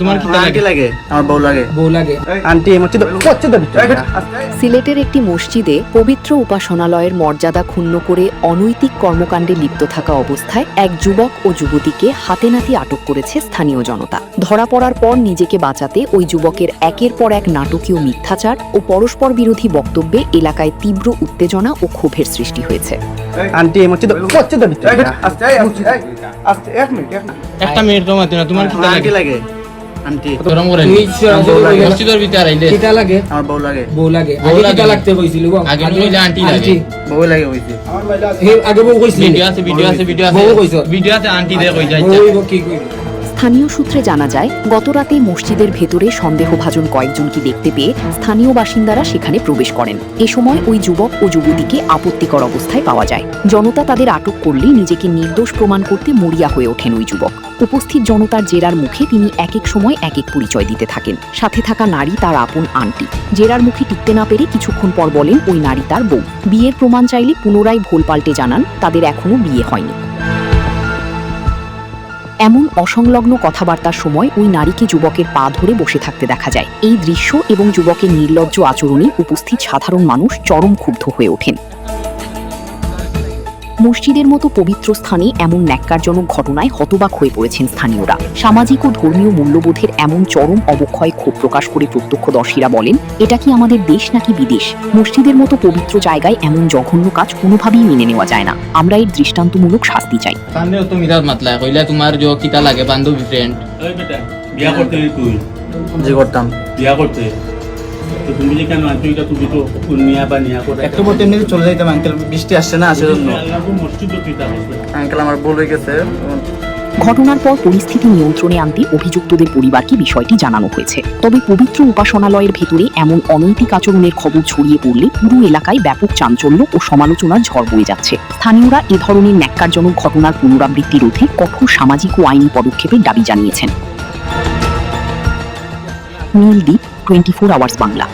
তোমার কি লাগে? আমার বউ লাগে আন্টি সিলেটের একটি মসজিদে পবিত্র উপাসনালয়ের মর্যাদা ক্ষুণ্ণ করে অনৈতিক কর্মকাণ্ডে লিপ্ত থাকা অবস্থায় এক যুবক ও যুবতীকে হাতে নাতে আটক করেছে স্থানীয় জনতা। ধরা পড়ার পর নিজেকে বাঁচাতে ওই যুবকের একের পর এক নাটকীয় মিথ্যাচার ও পরস্পর বিরোধী বক্তব্যে এলাকায় তীব্র উত্তেজনা ও ক্ষোভের সৃষ্টি হয়েছে। আন্টি একটা মিনিট তোমার কি লাগে? আন্টি গরম করে মসজিদের ভিতরে আইলে কিটা লাগে? আমার বউ লাগে বউ আগে লাগে। কিটা লাগতে কইছিল গো? আগে কইলে আন্টি লাগে বউ লাগে কইছে আগে বউ কইছিল ভিডিও আছে আন্টি দে কই যাইছে বউ কি কইল? স্থানীয় সূত্রে জানা যায়, গতরাতে মসজিদের ভেতরে সন্দেহভাজন কয়েকজনকে দেখতে পেয়ে স্থানীয় বাসিন্দারা সেখানে প্রবেশ করেন। এ সময় ওই যুবক ও যুবতীকে আপত্তিকর অবস্থায় পাওয়া যায়। জনতা তাদের আটক করলে নিজেকে নির্দোষ প্রমাণ করতে মরিয়া হয়ে ওঠেন ওই যুবক। উপস্থিত জনতার জেরার মুখে তিনি এক এক সময় এক এক পরিচয় দিতে থাকেন। সাথে থাকা নারী তার আপন আন্টি। জেরার মুখে টিকতে না পেরে কিছুক্ষণ পর বলেন ওই নারী তার বউ। বিয়ের প্রমাণ চাইলে পুনরায় ভোল পাল্টে জানান তাদের এখনো বিয়ে হয়নি। এমন অসংলগ্ন কথাবার্তার সময় ওই নারীকে যুবকের পা ধরে বসে থাকতে দেখা যায়। এই দৃশ্য এবং যুবকের নির্লজ্জ আচরণে উপস্থিত সাধারণ মানুষ চরম ক্ষুব্ধ হয়ে ওঠেন। মসজিদের মতো পবিত্র স্থানে এমন ন্যাক্কারজনক ঘটনায় হতবাক হয়ে পড়েছেন স্থানীয়রা। সামাজিক ও ধর্মীয় মূল্যবোধের এমন চরম অবক্ষয় ক্ষোভ প্রকাশ করে প্রত্যক্ষদর্শীরা বলেন, এটা কি আমাদের দেশ নাকি বিদেশ? মসজিদের মতো পবিত্র জায়গায় এমন জঘন্য কাজ কোনোভাবেই মেনে নেওয়া যায় না। আমরা এর দৃষ্টান্তমূলক শাস্তি চাই। সামনে তো মিরাজ মাতলা কইলা তোমার যে কিটা লাগে বান্ধবী ফ্রেন্ড ওই বেটা বিয়া করতে তুই জি করতাম বিয়া করতে তো তুমি যে কেন আন্টিটা তুমি তো নিয়া বা নিয়া করে একটু পর এমনি চলে যাইতাম আঙ্কেল, বৃষ্টি আসছে না আসার জন্য। মসজিদ কিতা বসবে আঙ্কেল আমার ভুল হয়ে গেছে। ঘটনার পর পরিস্থিতি নিয়ন্ত্রণে আনতে অভিযুক্তদের পরিবারকে বিষয়টি জানানো হয়েছে। তবে পবিত্র উপাসনালয়ের ভেতরে এমন অনৈতিক আচরণের খবর ছড়িয়ে পড়লে পুরো এলাকায় ব্যাপক চাঞ্চল্য ও সমালোচনার ঝড় বয়ে যাচ্ছে। স্থানীয়রা এ ধরনের ন্যাক্কারজনক ঘটনার পুনরাবৃত্তি রোধে কঠোর সামাজিক ও আইনি পদক্ষেপের দাবি জানিয়েছেন। নীলদ্বীপ, 24 আওয়ার্স বাংলা।